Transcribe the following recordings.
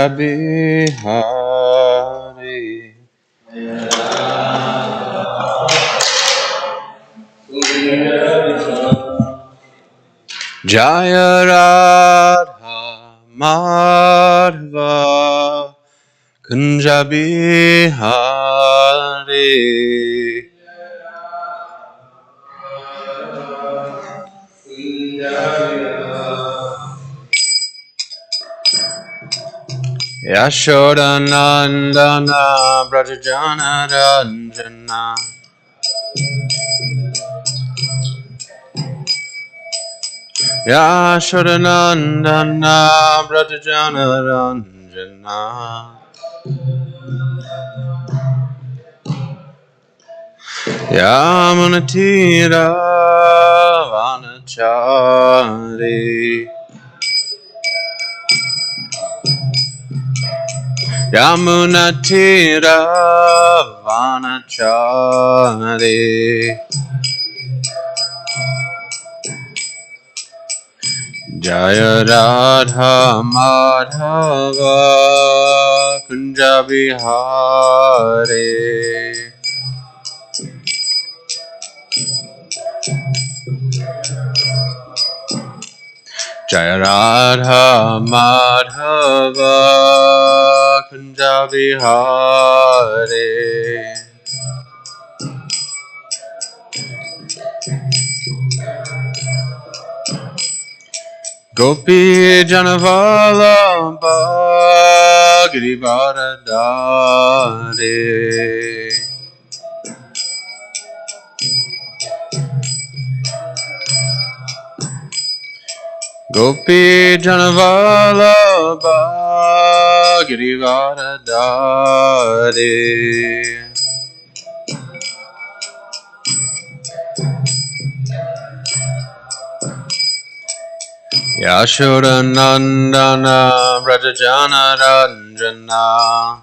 Bihari Jaya Radha Madhava Kunja Bihari Yashoda Nandana Brajajana Ranjana Yashoda Nandana Brajajana Ranjana Yamunatira Vanachari Yamunatira Vanachari Jaya Radha Madhava Kunja Bihari Jaya Radha Madhava Kunja Bihari Gopi Janavala Girivardhari Gopi Janavala Girivardhari Yashoda Nandana Brajajana Ranjana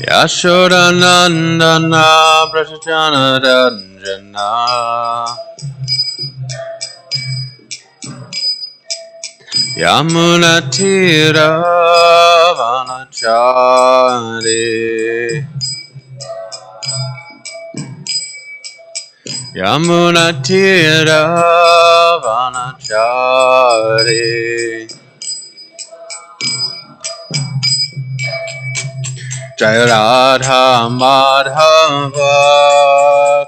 Yashoda Nandana Brajajana Ranjana Yamunatira Vanachari Yamunatira Vanachari Jaya Radha Madhava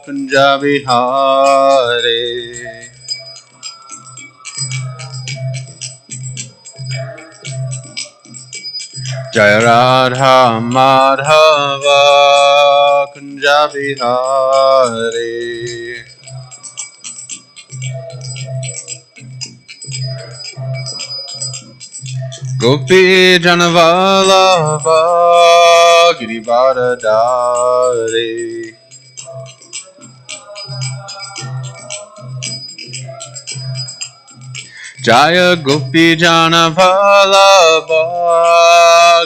Kunja Bihari Jaya Radha Madhava Kunja Bihari Gopi Janavalabha Girivardhari Jaya Gopi Janavalabha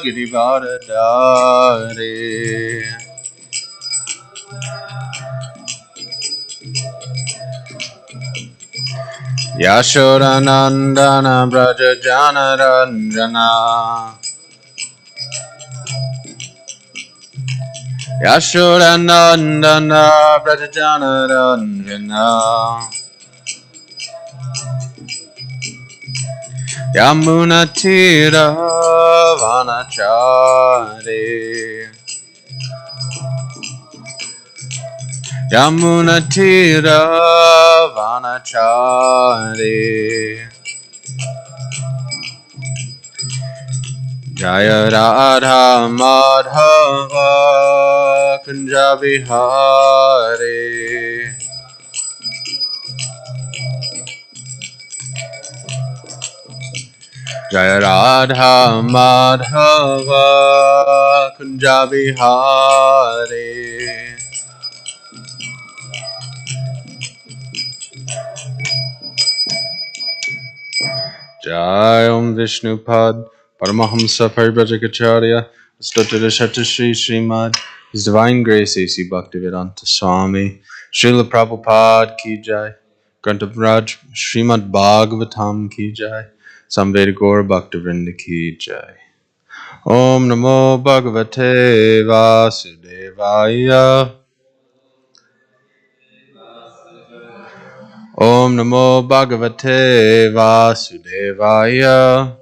Girivardhari Yashoda Nandana Brajajana Ranjana Yashoda Nandana Brajajana Ranjana Yamunatira Vanachari Yamunatira Vanachari Jaya Radha Madhava Kunja Bihari Jaya Radha Madhava Kunja Bihari Jai Om Vishnupad Paramahamsa Paribrajacharya Stotra Shri Srimad His Divine Grace A.C. Bhaktivedanta Swami Srila Prabhupada Ki Jai Grantavraj Srimad Bhagavatam ki jai. Samved Gaur Bhaktivinoda ki jai. Om Namo Bhagavate Vasudevaya. Om Namo Bhagavate Vasudevaya.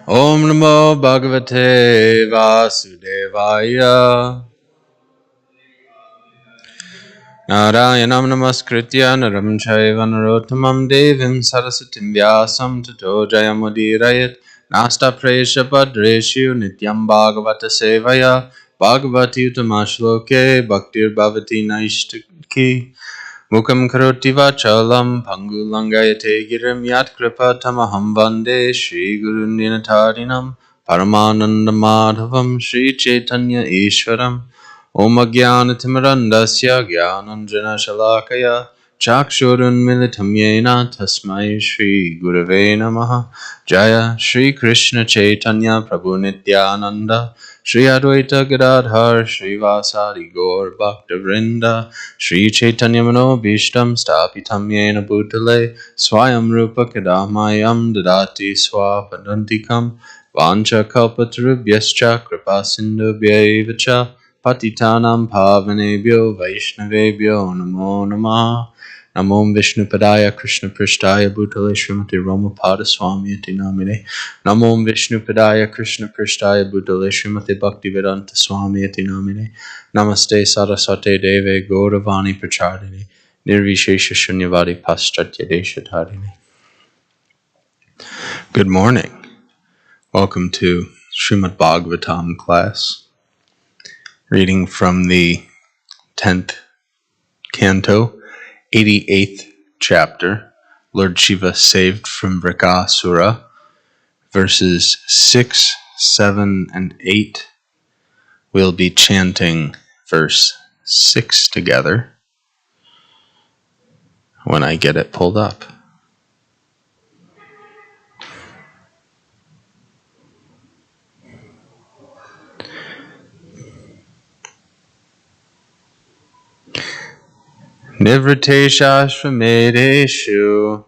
Om Namo Bhagavate Vasudevaya. Narayanam Namaskritya Naram Chaiva Narottamam Devim Sarasatim Vyasam Tato Jayamudirayat Nasta Presha Padreshu Nityam Bhagavata Sevaya Bhagavati Uttamasloka Bhaktir Bhavati Naishtaki Mukam Karoti Vachalam Pangulangayate Girim Yat Kripa Tamaham Vande Shri Guru Ninatarinam Paramananda Madhavam Shri Chaitanya Ishwaram Om Ajnanatimrandasya Jnananjana Shalakaya Chakshurun Militam Yena Tasmai Shri Gurave Namaha Jaya Shri Krishna Chaitanya Prabhu Nityananda Shri Advaita Gadadhar Shri Vasari Gaur Bhaktavrinda Shri Chaitanya Manobhishtam Stapitam Yena Bhutale Swayam Rupa Kadamayam Dadati Swapadantikam Vancha Kalpatarubhyascha Kripa Sindhubhyaevacha Patitanam Pavanebhyo Vaishnavebhyo Namo Namah Namo Vishnupadaya Krishna Prishtaya Bhutale Srimati Ramapada Swami Iti Namine Namo Vishnupadaya Krishna Prishtaya Bhutale Srimati Bhaktivedanta Swami Iti Namine Namaste Saraswate Deve Gauravani Prachardini Nirvishesha Shunyavadi Paschatya Deshatharini. Good morning. Welcome to Srimad Bhagavatam class. Reading from the 10th canto, 88th chapter, Lord Shiva saved from Vrikasura, verses 6, 7, and 8. We'll be chanting verse 6 together when I get it pulled up. Nivriteshashvamedeshu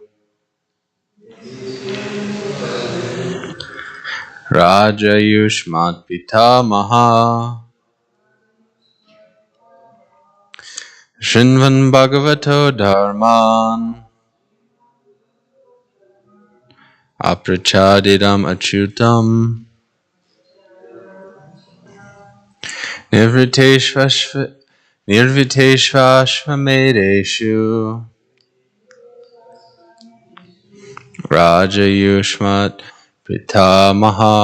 Rajayushmat Pitamaha Shinvan Bhagavato Dharman Aprachadidam Achyutam Nirviteshvashvamedeshu Rajayushmat Pitamaha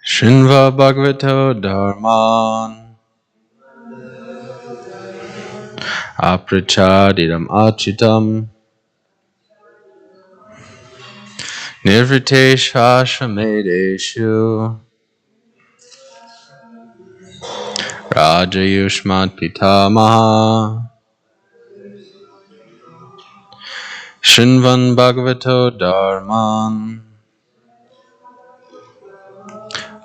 Shinva Bhagavato Dharman Aprachadidam Achitam Nirviteshvashvamedeshu Rajayushmat Pitamaha Shinvan Bhagavato Dharman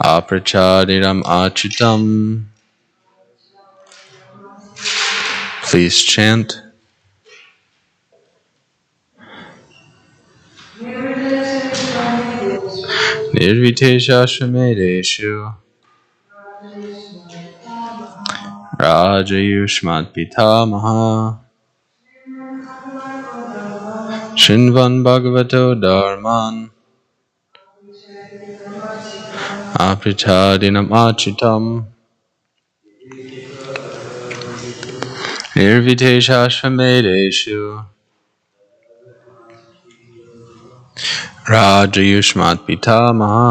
Aprachadiram Achitam. Please chant. Nirviteshashvamedeshu Rajayushmat Pitamaha Shinvan Bhagavato Dharman Aprachadinam Achitam Nirviteshashvamedeshu Rajayushmat Pitamaha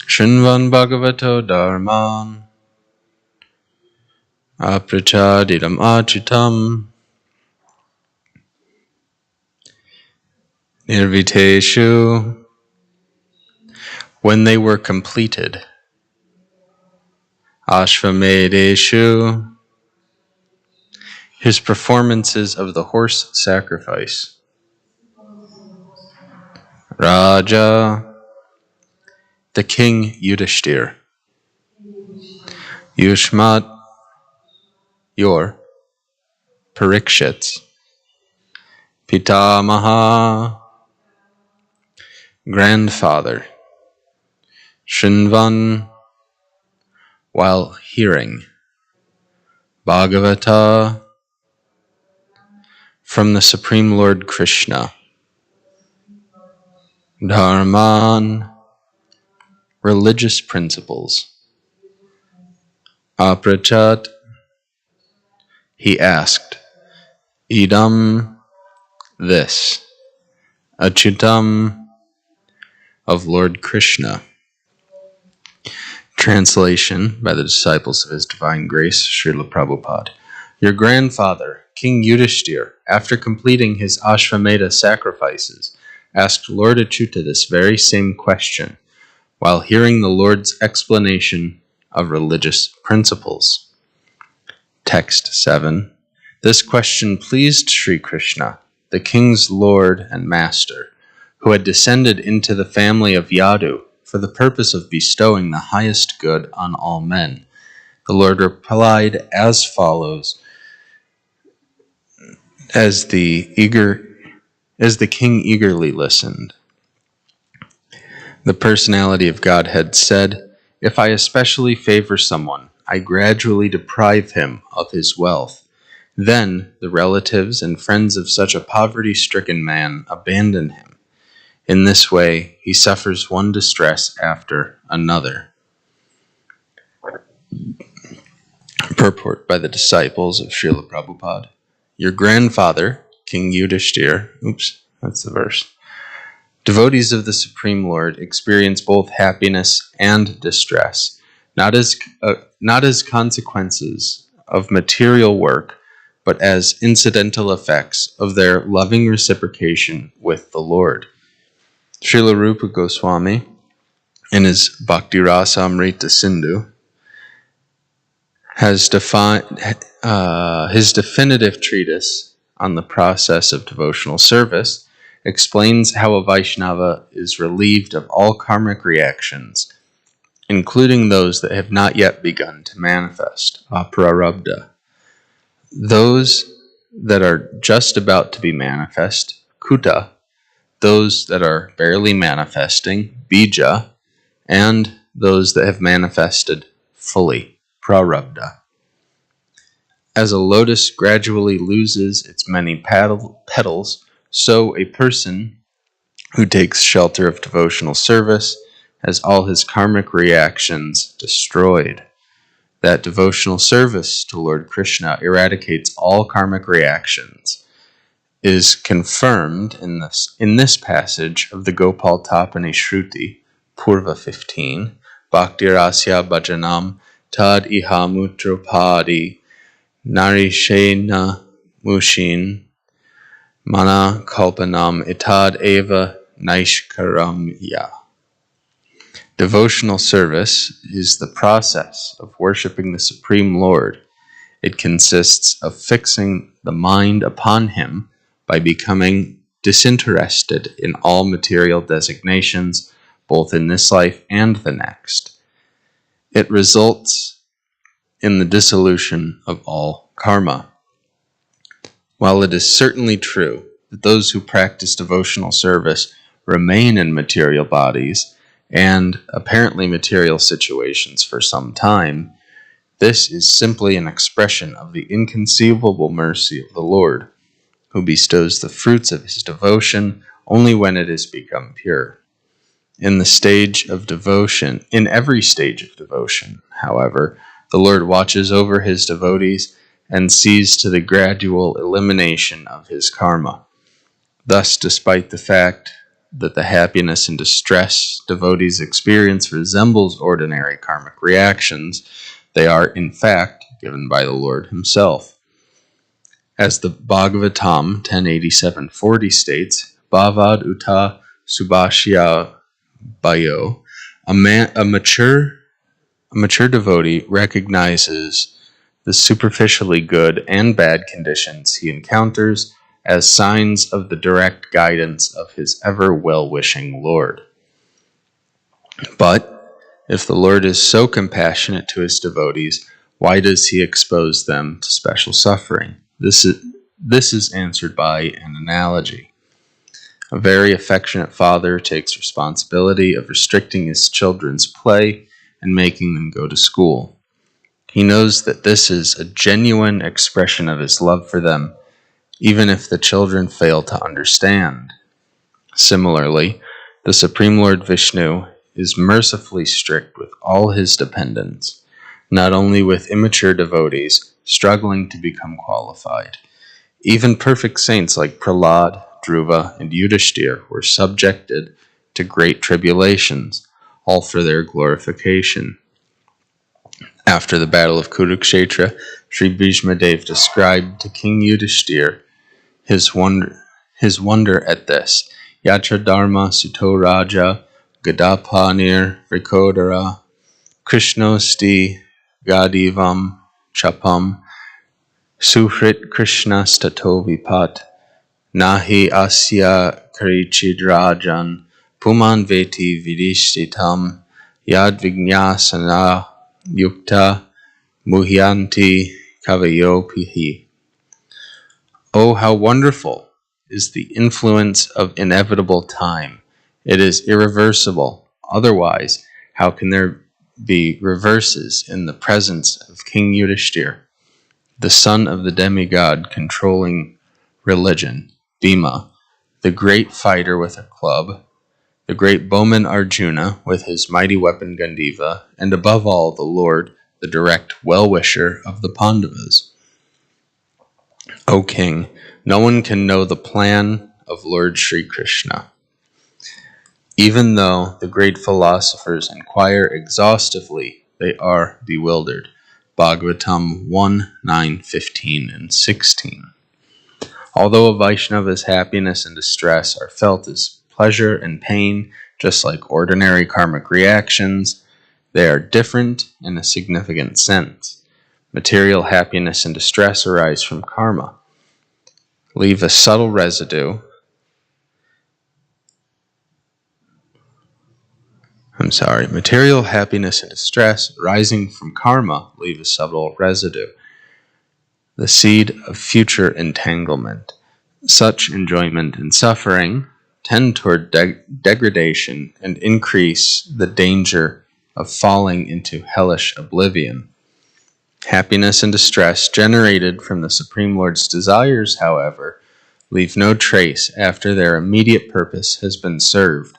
Shinvan Bhagavato Dharman Aprachadidam Achitam Nirviteshu. When they were completed. Ashvamedeshu. His performances of the horse sacrifice. Raja. The king Yudhishthir. Yushmat, your, Parikshits, Pitamaha, grandfather, Shinvan, while hearing, Bhagavata, from the Supreme Lord Krishna, Dharman, religious principles, Aprachat, he asked, Idam, this, Achutam, of Lord Krishna. Translation by the disciples of His Divine Grace, Srila Prabhupada. Your grandfather, King Yudhishthir, after completing his Ashvamedha sacrifices, asked Lord Achyuta this very same question, while hearing the Lord's explanation of religious principles. Text 7. This question pleased Sri Krishna, the king's lord and master, who had descended into the family of Yadu for the purpose of bestowing the highest good on all men. The Lord replied as follows, as the king eagerly listened. The personality of Godhead said, if I especially favor someone, I gradually deprive him of his wealth. Then the relatives and friends of such a poverty-stricken man abandon him. In this way, he suffers one distress after another. Purport by the disciples of Srila Prabhupada. Your grandfather, King Yudhishthir, that's the verse. Devotees of the Supreme Lord experience both happiness and distress, not as consequences of material work, but as incidental effects of their loving reciprocation with the Lord. Srila Rupa Goswami, in his Bhakti Rasamrita Sindhu, has defined his definitive treatise on the process of devotional service, explains how a Vaishnava is relieved of all karmic reactions, including those that have not yet begun to manifest, aprarabdha. Those that are just about to be manifest, kuta, those that are barely manifesting, bija, and those that have manifested fully, prarabdha. As a lotus gradually loses its many petals, so a person who takes shelter of devotional service has all his karmic reactions destroyed. That devotional service to Lord Krishna eradicates all karmic reactions is confirmed in this passage of the Gopal Tapani Shruti, Purva 15, Bhakti Rasya Bhajanam Tad Iha Mutropadi Narishena Mushin Mana Kalpanam Itad Eva Naishkaramya. Devotional service is the process of worshiping the Supreme Lord. It consists of fixing the mind upon Him by becoming disinterested in all material designations, both in this life and the next. It results in the dissolution of all karma. While it is certainly true that those who practice devotional service remain in material bodies and apparently material situations for some time, this is simply an expression of the inconceivable mercy of the Lord, who bestows the fruits of his devotion only when it has become pure. In every stage of devotion, however, the Lord watches over his devotees and sees to the gradual elimination of his karma. Thus, despite the fact that the happiness and distress devotees experience resembles ordinary karmic reactions, they are, in fact, given by the Lord himself. As the Bhagavatam 1087.40 states, Bhavad Uta Subhashya Bayo, a mature devotee recognizes the superficially good and bad conditions he encounters as signs of the direct guidance of his ever well-wishing Lord. But If the Lord is so compassionate to his devotees, why does he expose them to special suffering? This is answered by an analogy. A very affectionate father takes responsibility of restricting his children's play and making them go to school. He knows that this is a genuine expression of his love for them, even if the children fail to understand. Similarly, the Supreme Lord Vishnu is mercifully strict with all his dependents, not only with immature devotees struggling to become qualified. Even perfect saints like Prahlad, Dhruva, and Yudhishthir were subjected to great tribulations, all for their glorification. After the battle of Kurukshetra, Sri Bhishmadev described to King Yudhishthir his wonder at this. Yatra Dharma Suto Raja Gadapanir Vrikodara Krishnosti Gadivam Chapam Suhrit Krishna Stato Vipat Nahi Asya Karichid Rajan Puman Veti Vidishtitam Yad Vignasana Yukta Muhyanti Kavayopihi. Oh, how wonderful is the influence of inevitable time. It is irreversible. Otherwise, how can there be reverses in the presence of King Yudhishthir, the son of the demigod controlling religion, Bhima, the great fighter with a club, the great bowman Arjuna with his mighty weapon Gandiva, and above all the Lord, the direct well-wisher of the Pandavas. O King, no one can know the plan of Lord Sri Krishna. Even though the great philosophers inquire exhaustively, they are bewildered. Bhagavatam 1, 9, 15, and 16. Although a Vaishnava's happiness and distress are felt as pleasure and pain, just like ordinary karmic reactions, they are different in a significant sense. Material happiness and distress arise from karma, leave a subtle residue. Material happiness and distress arising from karma leave a subtle residue, the seed of future entanglement. Such enjoyment and suffering tend toward degradation and increase the danger of falling into hellish oblivion. Happiness and distress generated from the Supreme Lord's desires, however, leave no trace after their immediate purpose has been served.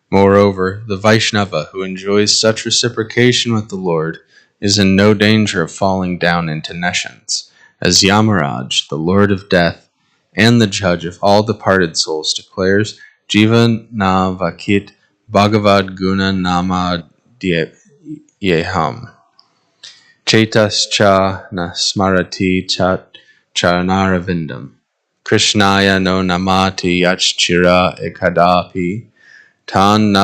Moreover, the Vaishnava who enjoys such reciprocation with the Lord is in no danger of falling down into nescience, as Yamaraj, the Lord of Death, and the judge of all departed souls declares, Jiva na vakit bhagavad guna nama yeham. Chetas cha na smarati chat charanaravindam. Krishnaya no namati yachchira ekadapi. Tan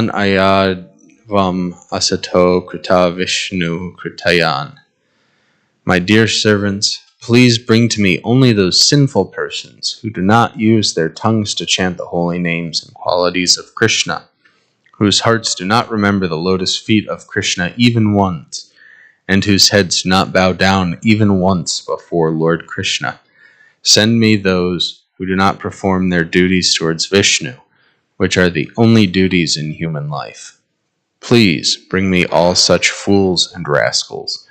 ayadvam asato krita Vishnu kritayan. My dear servants, please bring to me only those sinful persons who do not use their tongues to chant the holy names and qualities of Krishna, whose hearts do not remember the lotus feet of Krishna even once, and whose heads do not bow down even once before Lord Krishna. Send me those who do not perform their duties towards Vishnu, which are the only duties in human life. Please bring me all such fools and rascals.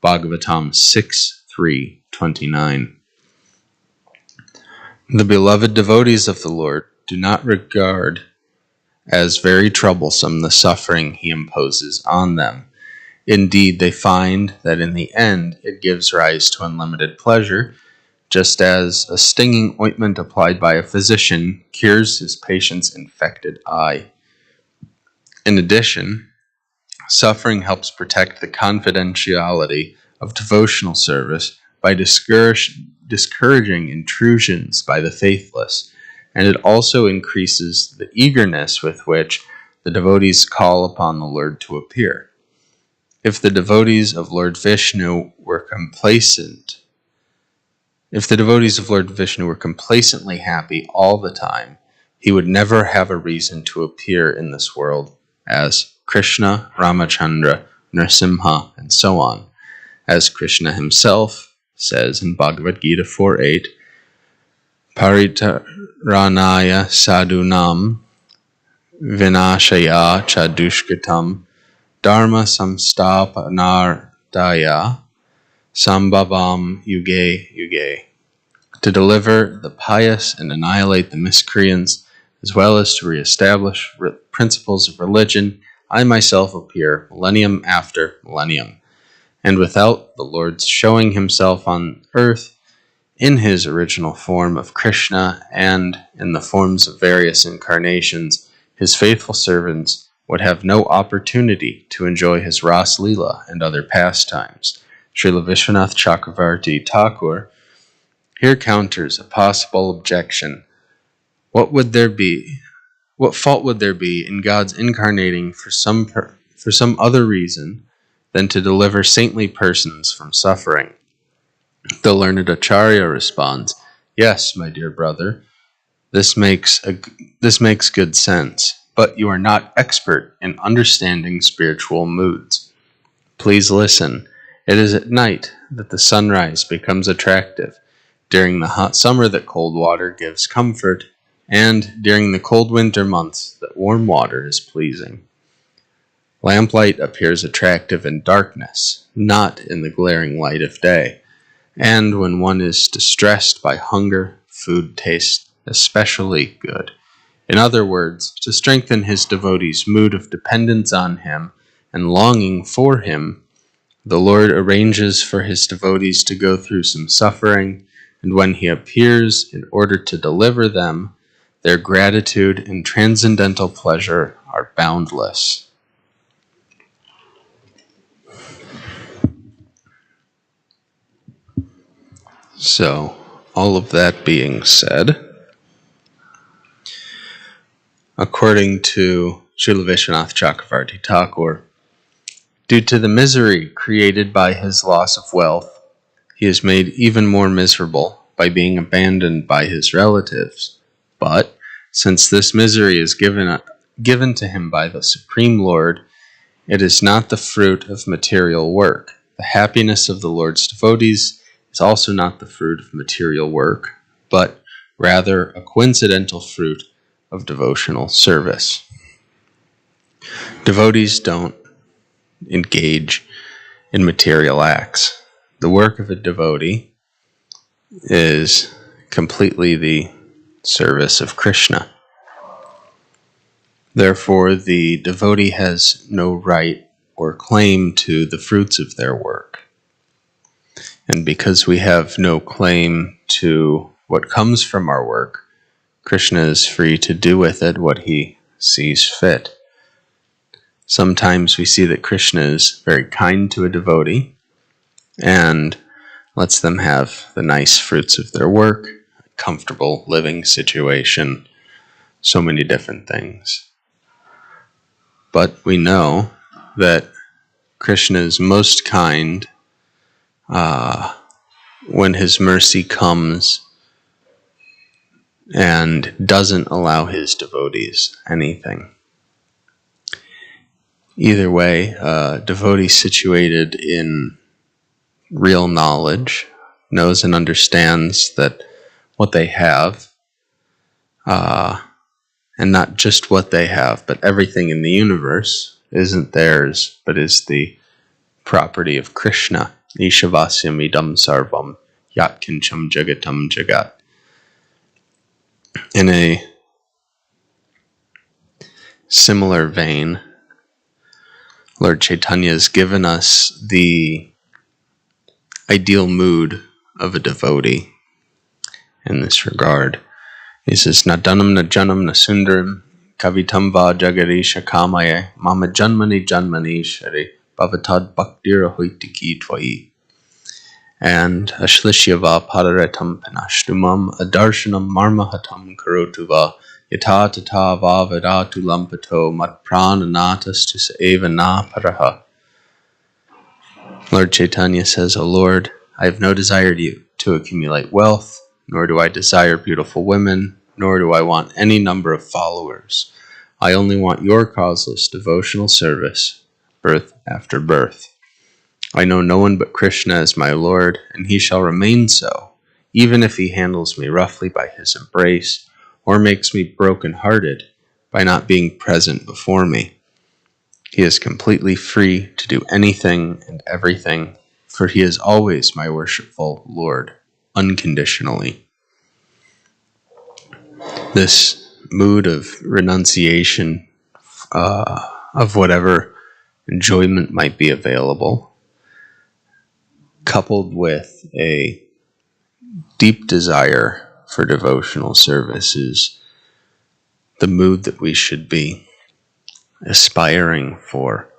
Bhagavatam 6:3-29. The beloved devotees of the Lord do not regard as very troublesome the suffering he imposes on them. Indeed, they find that in the end it gives rise to unlimited pleasure, just as a stinging ointment applied by a physician cures his patient's infected eye. In addition, suffering helps protect the confidentiality of devotional service by discouraging intrusions by the faithless, and it also increases the eagerness with which the devotees call upon the Lord to appear. If the devotees of Lord Vishnu were complacently happy all the time, he would never have a reason to appear in this world as Krishna, Ramachandra, Nrsimha, and so on, as Krishna himself says in Bhagavad Gita 4.8, Paritaranaya sadhunam vinashaya cha dushkritam dharma samstapanardaya sambhavam yuge yuge. To deliver the pious and annihilate the miscreants, as well as to reestablish principles of religion, I myself appear millennium after millennium. And without the Lord's showing himself on earth in his original form of Krishna and in the forms of various incarnations, his faithful servants would have no opportunity to enjoy his Ras Leela and other pastimes. Srila Vishwanath Chakravarti Thakur here counters a possible objection. What fault would there be in God's incarnating for some other reason than to deliver saintly persons from suffering? The learned Acharya responds, "Yes, my dear brother, this makes good sense, but you are not expert in understanding spiritual moods. Please listen. It is at night that the sunrise becomes attractive, during the hot summer that cold water gives comfort, and during the cold winter months that warm water is pleasing. Lamplight appears attractive in darkness, not in the glaring light of day, and when one is distressed by hunger, food tastes especially good. In other words, to strengthen his devotee's mood of dependence on him and longing for him, the Lord arranges for his devotees to go through some suffering, and when he appears in order to deliver them, their gratitude and transcendental pleasure are boundless." So, all of that being said, according to Srila Vishwanath Chakravarti Thakur, due to the misery created by his loss of wealth, he is made even more miserable by being abandoned by his relatives. But, since this misery is given to him by the Supreme Lord, it is not the fruit of material work. The happiness of the Lord's devotees is also not the fruit of material work, but rather a coincidental fruit of devotional service. Devotees don't engage in material acts. The work of a devotee is completely the service of Krishna. Therefore, the devotee has no right or claim to the fruits of their work. And because we have no claim to what comes from our work, Krishna is free to do with it what he sees fit. Sometimes we see that Krishna is very kind to a devotee and lets them have the nice fruits of their work, comfortable living situation, so many different things. But we know that Krishna is most kind when his mercy comes and doesn't allow his devotees anything. Either way, a devotee situated in real knowledge knows and understands that what they have, and not just what they have, but everything in the universe, isn't theirs, but is the property of Krishna. Ishavasyam idam sarvam yatkincham jagatam jagat. In a similar vein, Lord Chaitanya has given us the ideal mood of a devotee in this regard. He says, "Nadanam na janam na sundaram kavitam va jagarisha kamaye mama janmani janmani shari bhavatad bhaktira hoitiki tvai." And Ashlishya va padaretam panashtumam adarshanam marmahatam karotu va yata tata va vedatu lampato mat prananatas eva na paraha. Lord Chaitanya says, "O Lord, I have no desire to accumulate wealth, nor do I desire beautiful women, nor do I want any number of followers. I only want your causeless devotional service, birth after birth. I know no one but Krishna as my Lord, and he shall remain so, even if he handles me roughly by his embrace, or makes me broken-hearted by not being present before me. He is completely free to do anything and everything, for he is always my worshipful Lord, unconditionally. This mood of renunciation of whatever enjoyment might be available, coupled with a deep desire for devotional service, is the mood that we should be aspiring for.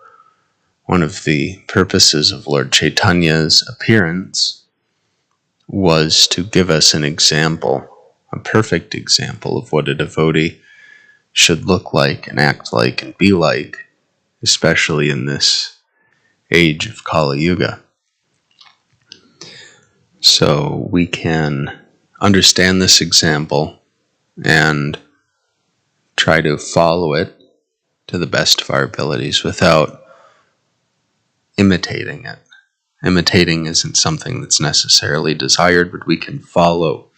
One of the purposes of Lord Chaitanya's appearance was to give us an example, a perfect example of what a devotee should look like and act like and be like, especially in this age of Kali Yuga. So we can understand this example and try to follow it to the best of our abilities without imitating it. Imitating isn't something that's necessarily desired, but we can follow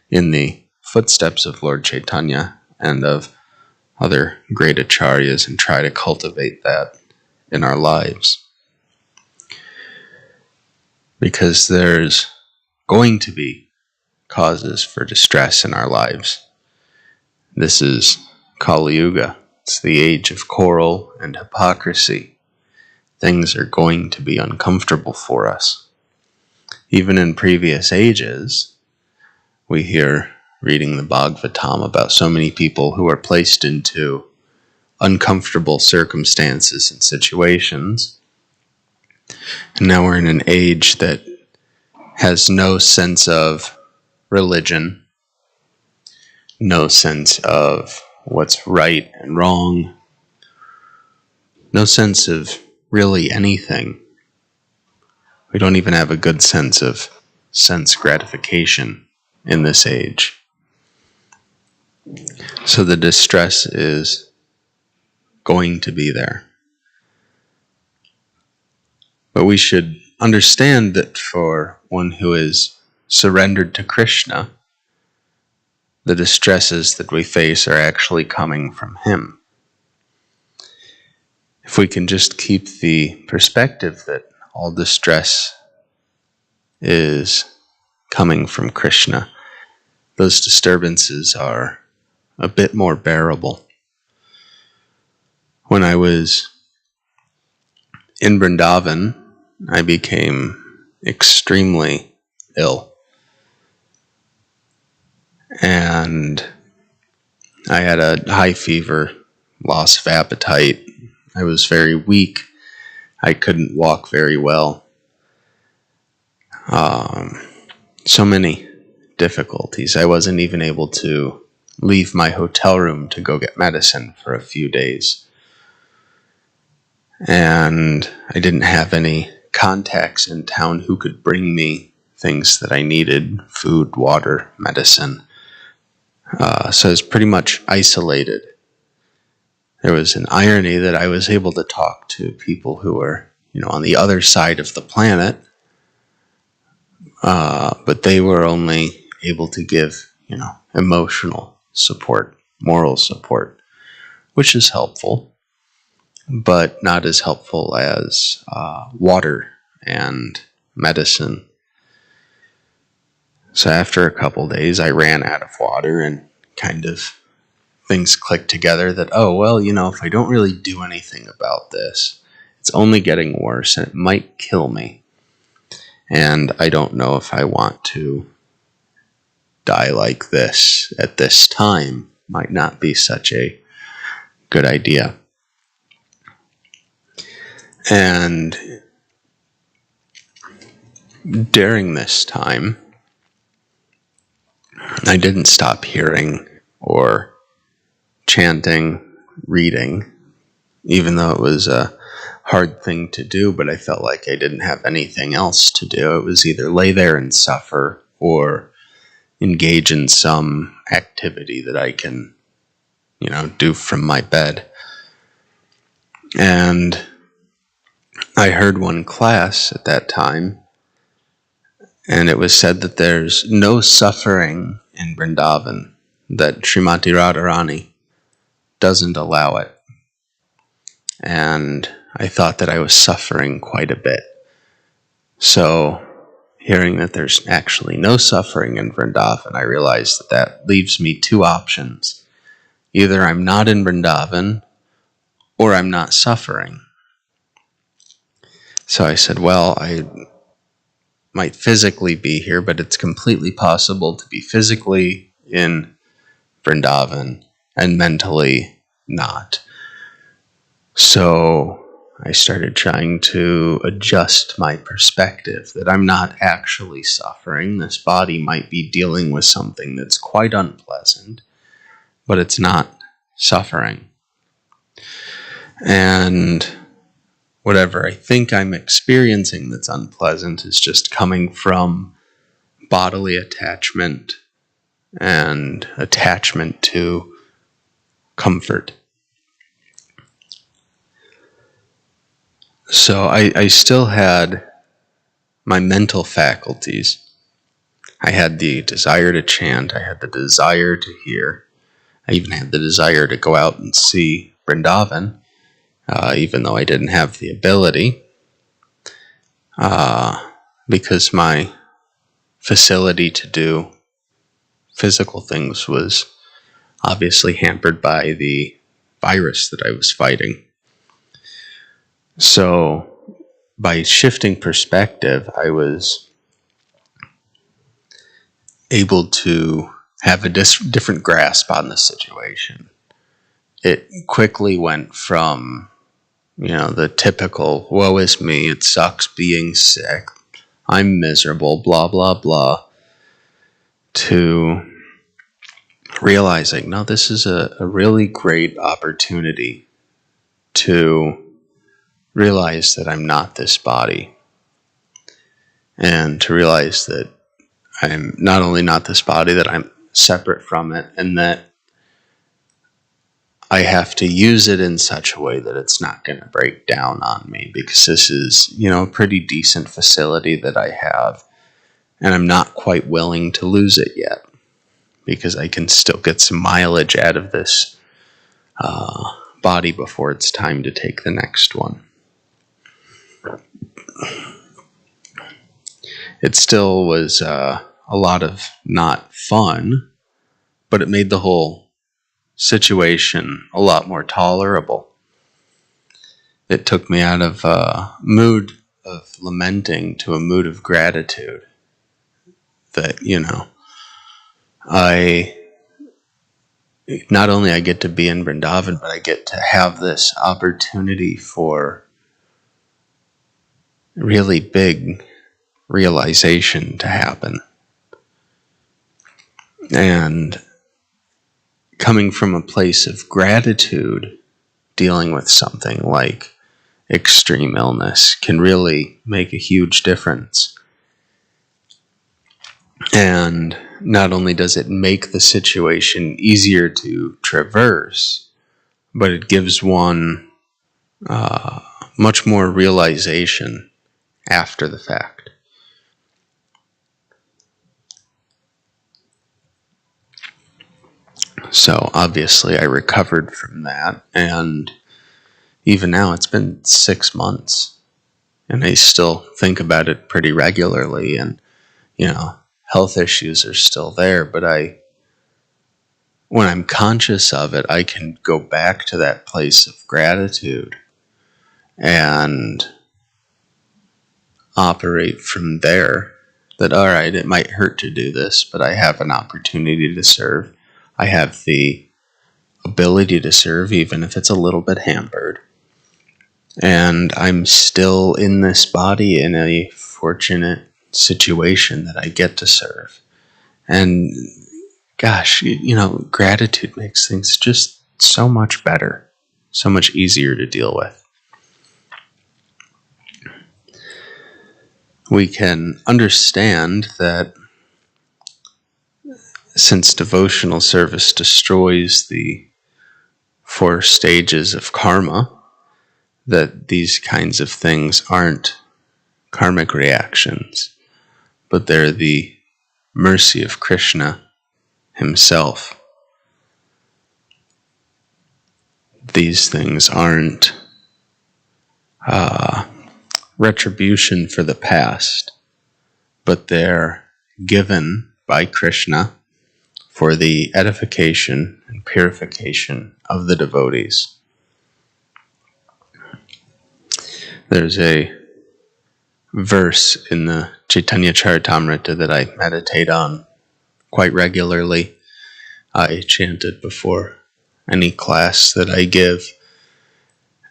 in the footsteps of Lord Chaitanya and of other great acharyas and try to cultivate that in our lives. Because there's going to be causes for distress in our lives. This is Kali Yuga. It's the age of quarrel and hypocrisy. Things are going to be uncomfortable for us. Even in previous ages, we hear, reading the Bhagavatam, about so many people who are placed into uncomfortable circumstances and situations. And now we're in an age that has no sense of religion, no sense of what's right and wrong, no sense of really anything. We don't even have a good sense of sense gratification in this age. So the distress is going to be there. But we should understand that for one who is surrendered to Krishna, the distresses that we face are actually coming from him. If we can just keep the perspective that all distress is coming from Krishna, those disturbances are a bit more bearable. When I was in Vrindavan, I became extremely ill. And I had a high fever, loss of appetite. I was very weak. I couldn't walk very well. So many difficulties. I wasn't even able to leave my hotel room to go get medicine for a few days. And I didn't have any contacts in town who could bring me things that I needed: food, water, medicine. So I was pretty much isolated. There was an irony that I was able to talk to people who were, on the other side of the planet, but they were only able to give, emotional support, moral support, which is helpful, but not as helpful as water and medicine. So after a couple days, I ran out of water, and kind of things clicked together that, if I don't really do anything about this, it's only getting worse and it might kill me. And I don't know if I want to die like this at this time. Might not be such a good idea. And during this time, I didn't stop hearing or chanting, reading, even though it was a hard thing to do, but I felt like I didn't have anything else to do. It was either lay there and suffer or engage in some activity that I can do from my bed. And I heard one class at that time, and it was said that there's no suffering in Vrindavan, that Srimati Radharani doesn't allow it. And I thought that I was suffering quite a bit. So, hearing that there's actually no suffering in Vrindavan, I realized that leaves me two options. Either I'm not in Vrindavan, or I'm not suffering. So I said, well, I might physically be here, but it's completely possible to be physically in Vrindavan and mentally not. So I started trying to adjust my perspective, that I'm not actually suffering. This body might be dealing with something that's quite unpleasant, but it's not suffering. And whatever I think I'm experiencing that's unpleasant is just coming from bodily attachment and attachment to comfort. So I still had my mental faculties. I had the desire to chant. I had the desire to hear. I even had the desire to go out and see Vrindavan, even though I didn't have the ability, because my facility to do physical things was obviously hampered by the virus that I was fighting. So, by shifting perspective, I was able to have a different grasp on the situation. It quickly went from, the typical, woe is me, it sucks being sick, I'm miserable, blah, blah, blah, to realizing, no, this is a really great opportunity to realize that I'm not this body, and to realize that I'm not only not this body, that I'm separate from it, and that I have to use it in such a way that it's not going to break down on me, because this is, a pretty decent facility that I have, and I'm not quite willing to lose it yet, because I can still get some mileage out of this body before it's time to take the next one. It still was a lot of not fun, but it made the whole situation a lot more tolerable. It took me out of a mood of lamenting to a mood of gratitude. That, not only I get to be in Vrindavan, but I get to have this opportunity for really big realization to happen. And coming from a place of gratitude, dealing with something like extreme illness can really make a huge difference. And not only does it make the situation easier to traverse, but it gives one much more realization after the fact. So obviously I recovered from that, and even now it's been 6 months, and I still think about it pretty regularly, and health issues are still there, but when I'm conscious of it, I can go back to that place of gratitude and operate from there. That, all right, it might hurt to do this, but I have an opportunity to serve. I have the ability to serve, even if it's a little bit hampered. And I'm still in this body in a fortunate situation that I get to serve. And gosh, gratitude makes things just so much better, so much easier to deal with. We can understand that since devotional service destroys the 4 stages of karma, that these kinds of things aren't karmic reactions, but they're the mercy of Krishna himself. These things aren't retribution for the past, but they're given by Krishna for the edification and purification of the devotees. There's a verse in the Chaitanya Charitamrita that I meditate on quite regularly. I chant it before any class that I give,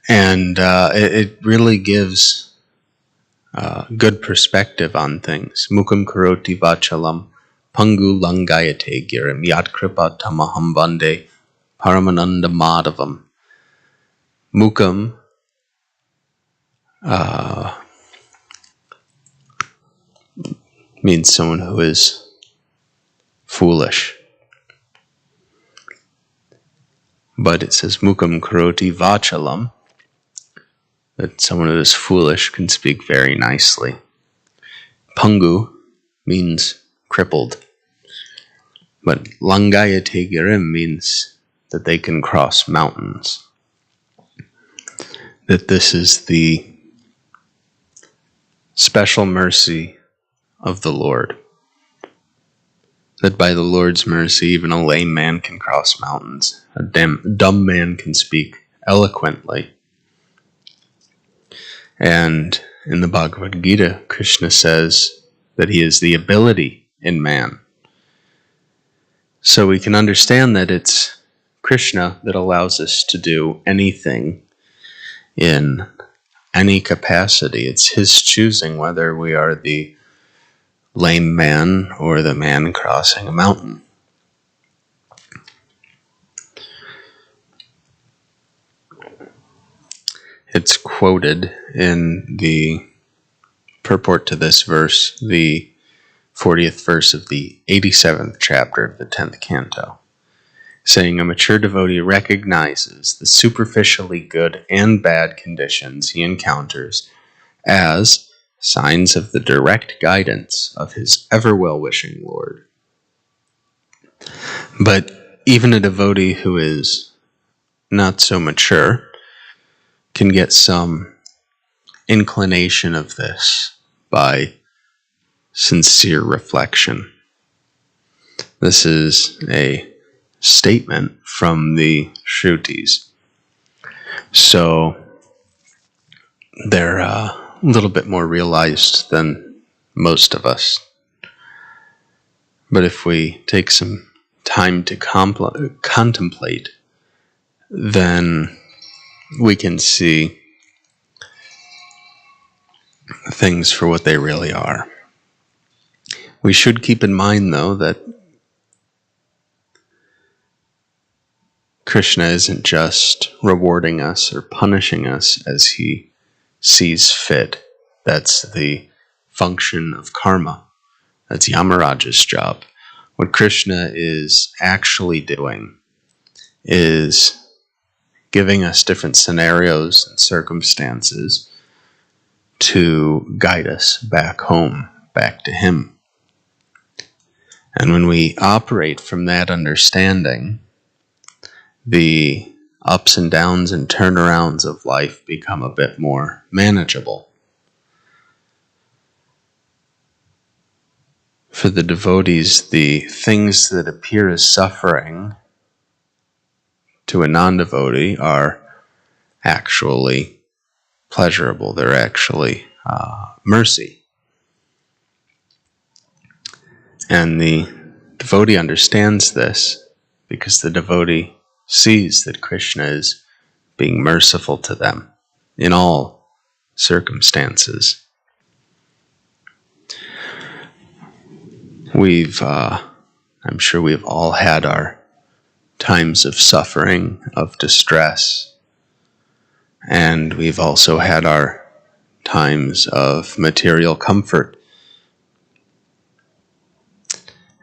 and it really gives good perspective on things. Mukam karoti vachalam pangu langayate girim yat kripa tamaham bande paramananda madhavam. Mukam means someone who is foolish. But it says mukam karoti vachalam, that someone who is foolish can speak very nicely. Pangu means crippled. But langayate girim means that they can cross mountains. That this is the special mercy of the Lord. That by the Lord's mercy, even a lame man can cross mountains. A dumb man can speak eloquently. And in the Bhagavad Gita, Krishna says that he is the ability in man. So we can understand that it's Krishna that allows us to do anything in any capacity. It's his choosing whether we are the lame man or the man crossing a mountain. It's quoted in the purport to this verse, the 40th verse of the 87th chapter of the 10th canto, saying, a mature devotee recognizes the superficially good and bad conditions he encounters as signs of the direct guidance of his ever-well-wishing Lord. But even a devotee who is not so mature can get some inclination of this by sincere reflection. This is a statement from the Shrutis. So they're a little bit more realized than most of us. But if we take some time to contemplate, then we can see things for what they really are. We should keep in mind, though, that Krishna isn't just rewarding us or punishing us as he sees fit. That's the function of karma. That's Yamaraja's job. What Krishna is actually doing is giving us different scenarios and circumstances to guide us back home, back to him. And when we operate from that understanding, the ups and downs and turnarounds of life become a bit more manageable. For the devotees, the things that appear as suffering to a non-devotee are actually pleasurable. They're actually mercy. And the devotee understands this because the devotee sees that Krishna is being merciful to them in all circumstances. I'm sure we've all had our times of suffering, of distress, and we've also had our times of material comfort.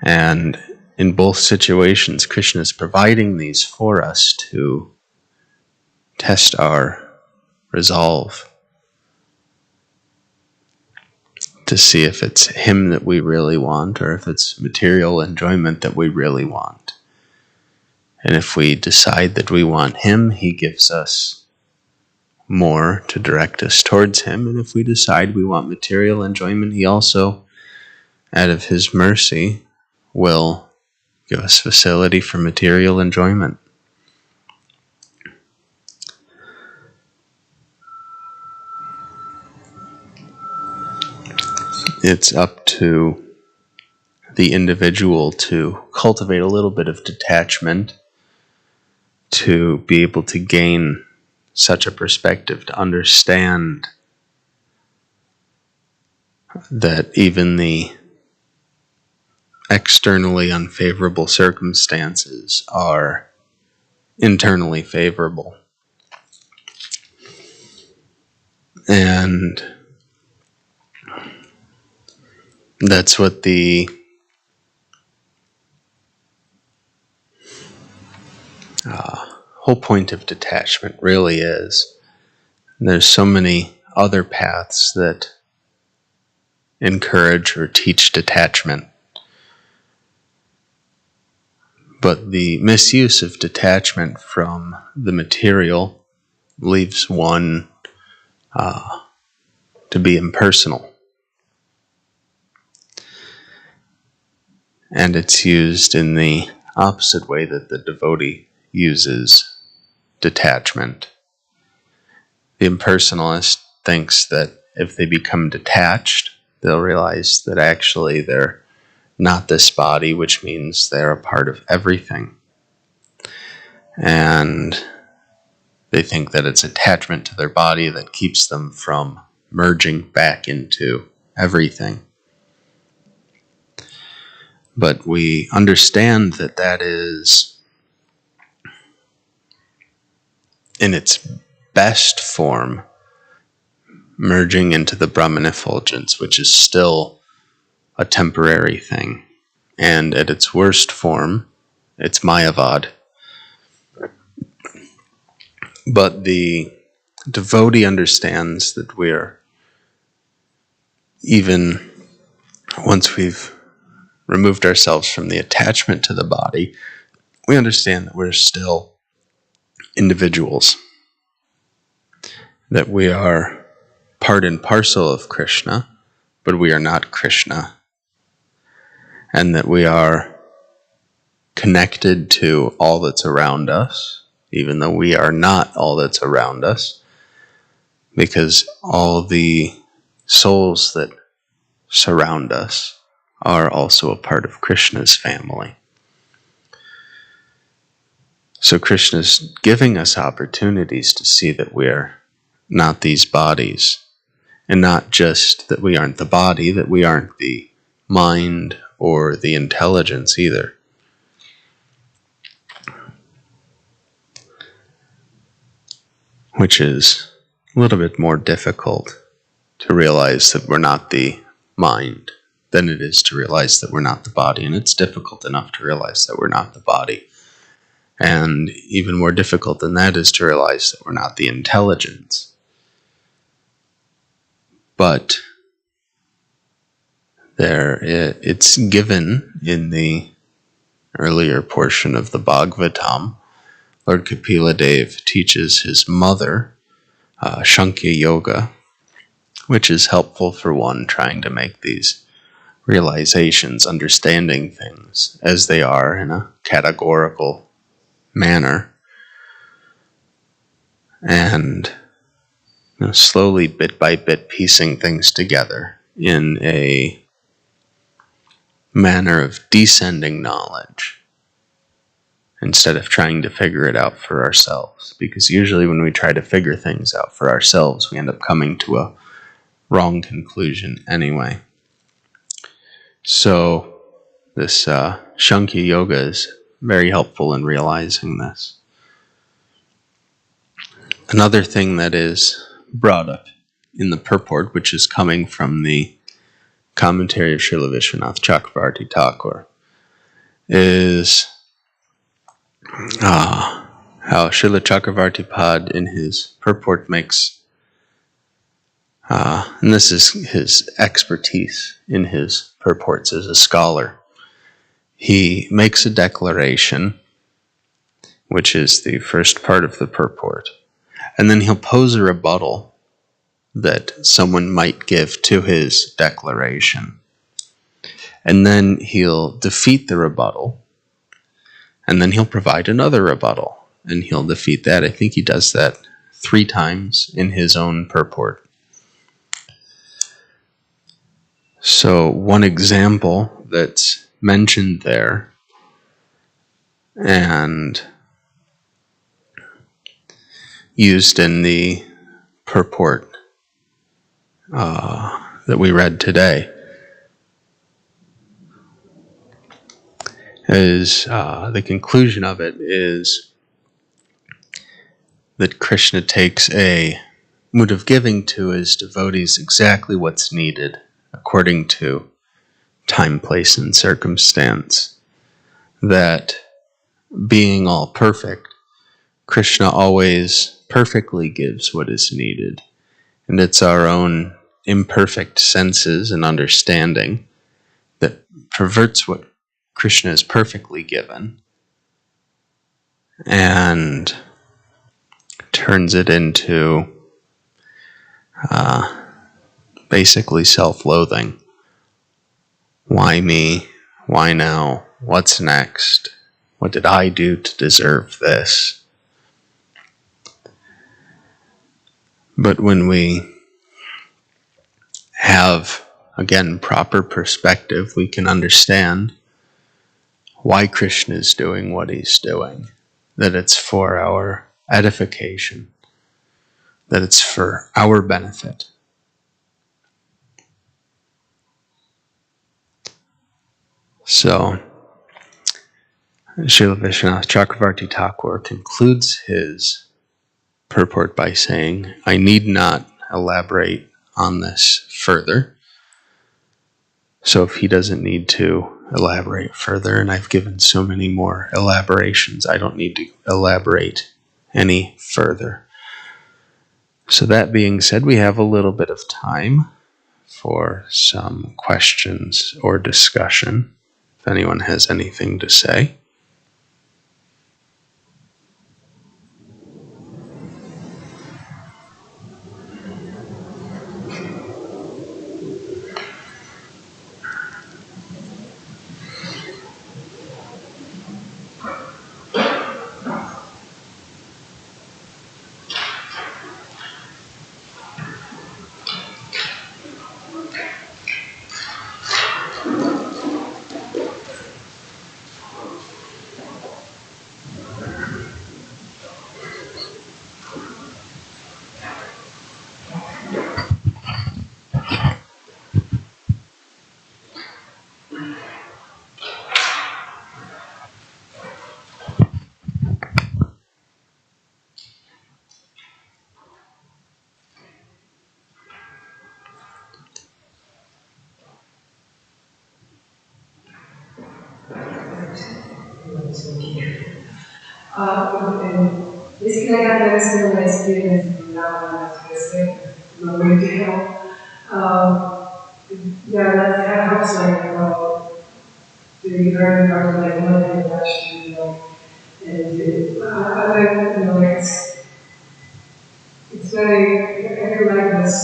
And in both situations, Krishna is providing these for us to test our resolve to see if it's him that we really want or if it's material enjoyment that we really want. And if we decide that we want him, he gives us more to direct us towards him. And if we decide we want material enjoyment, he also, out of his mercy, will give us facility for material enjoyment. It's up to the individual to cultivate a little bit of detachment, to be able to gain such a perspective, to understand that even the externally unfavorable circumstances are internally favorable. And that's what the whole point of detachment really is. There's so many other paths that encourage or teach detachment. But the misuse of detachment from the material leaves one to be impersonal. And it's used in the opposite way that the devotee uses detachment. The impersonalist thinks that if they become detached, they'll realize that actually they're not this body, which means they're a part of everything. And they think that it's attachment to their body that keeps them from merging back into everything. But we understand that that is, in its best form, merging into the Brahman effulgence, which is still a temporary thing. And at its worst form, it's Mayavad. But the devotee understands that we're, even once we've removed ourselves from the attachment to the body, we understand that we're still individuals, that we are part and parcel of Krishna, but we are not Krishna, and that we are connected to all that's around us, even though we are not all that's around us, because all the souls that surround us are also a part of Krishna's family. So Krishna's giving us opportunities to see that we're not these bodies, and not just that we aren't the body, that we aren't the mind or the intelligence either. Which is a little bit more difficult to realize that we're not the mind than it is to realize that we're not the body. And it's difficult enough to realize that we're not the body. And even more difficult than that is to realize that we're not the intelligence. But it's given in the earlier portion of the Bhagavatam. Lord Kapila Dev teaches his mother Sankhya Yoga, which is helpful for one trying to make these realizations, understanding things as they are in a categorical manner, and slowly, bit by bit, piecing things together in a manner of descending knowledge instead of trying to figure it out for ourselves. Because usually when we try to figure things out for ourselves, we end up coming to a wrong conclusion anyway. So this Sankhya Yoga is very helpful in realizing this. Another thing that is brought up in the purport, which is coming from the commentary of Srila Vishwanath Chakravarti Thakur, is how Srila Chakravarti Pad in his purport makes, and this is his expertise in his purports as a scholar, he makes a declaration, which is the first part of the purport, and then he'll pose a rebuttal that someone might give to his declaration. And then he'll defeat the rebuttal, and then he'll provide another rebuttal, and he'll defeat that. I think he does that 3 times in his own purport. So one example that's mentioned there and used in the purport that we read today is, the conclusion of it is that Krishna takes a mood of giving to his devotees exactly what's needed according to time, place, and circumstance. That being all perfect, Krishna always perfectly gives what is needed. And it's our own imperfect senses and understanding that perverts what Krishna is perfectly given and turns it into basically self-loathing. Why me? Why now? What's next? What did I do to deserve this? But when we have, again, proper perspective, we can understand why Krishna is doing what he's doing. That it's for our edification. That it's for our benefit. So, Srila Vishwanath Chakravarti Thakur concludes his purport by saying, I need not elaborate on this further. So if he doesn't need to elaborate further, and I've given so many more elaborations, I don't need to elaborate any further. So that being said, we have a little bit of time for some questions or discussion, if anyone has anything to say. Basically, I got very similar experience now as you were saying, going to help. Yeah, that helps, like, to learn how to, like, learn introduction, and I like, like, it's very, I feel like this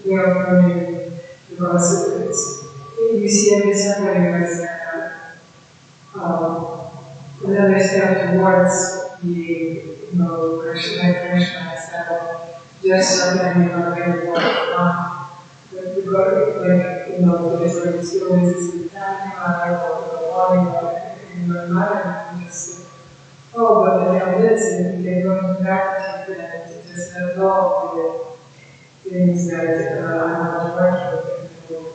way of learning, because you see every somebody as another step towards the, Krishna instead of just something very well. But you got like, the different experiences in time, or the body, in your mind, and just, but they have this, and you can go into that, and just let go of the things that I'm not working with,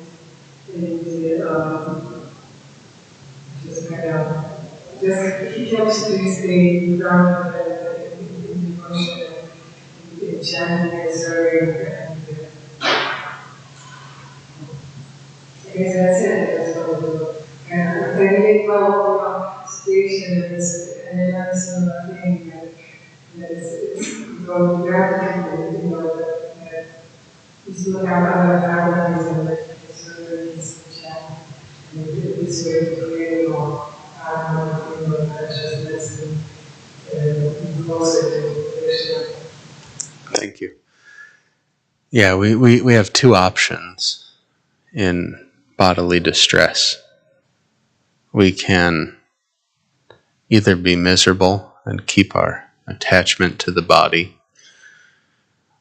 and just kind of. He helps to stay grounded in devotion, in chanting and serving, and I guess that's it. That's what we do. And I really follow station and then similar thing that it's going rapidly, that you still have other faculties and surveys and chat, and this way to create more consciousness and closer to Krishna. Thank you. Yeah, we have two options in bodily distress. We can either be miserable and keep our attachment to the body,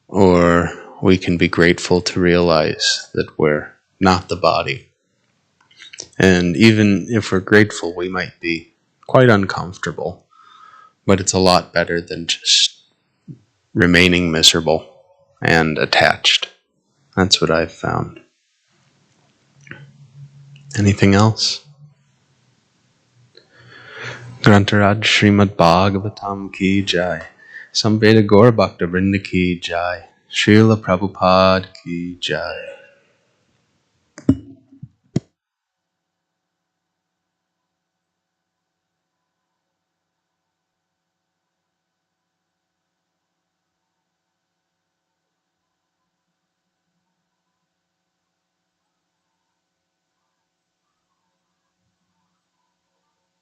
or we can be grateful to realize that we're not the body. And even if we're grateful, we might be quite uncomfortable, but it's a lot better than just remaining miserable and attached. That's what I've found. Anything else? Grantaraj Srimad Bhagavatam ki jai. Samveda Gaur Bhakta Vrinda ki jai. Srila Prabhupada ki jai.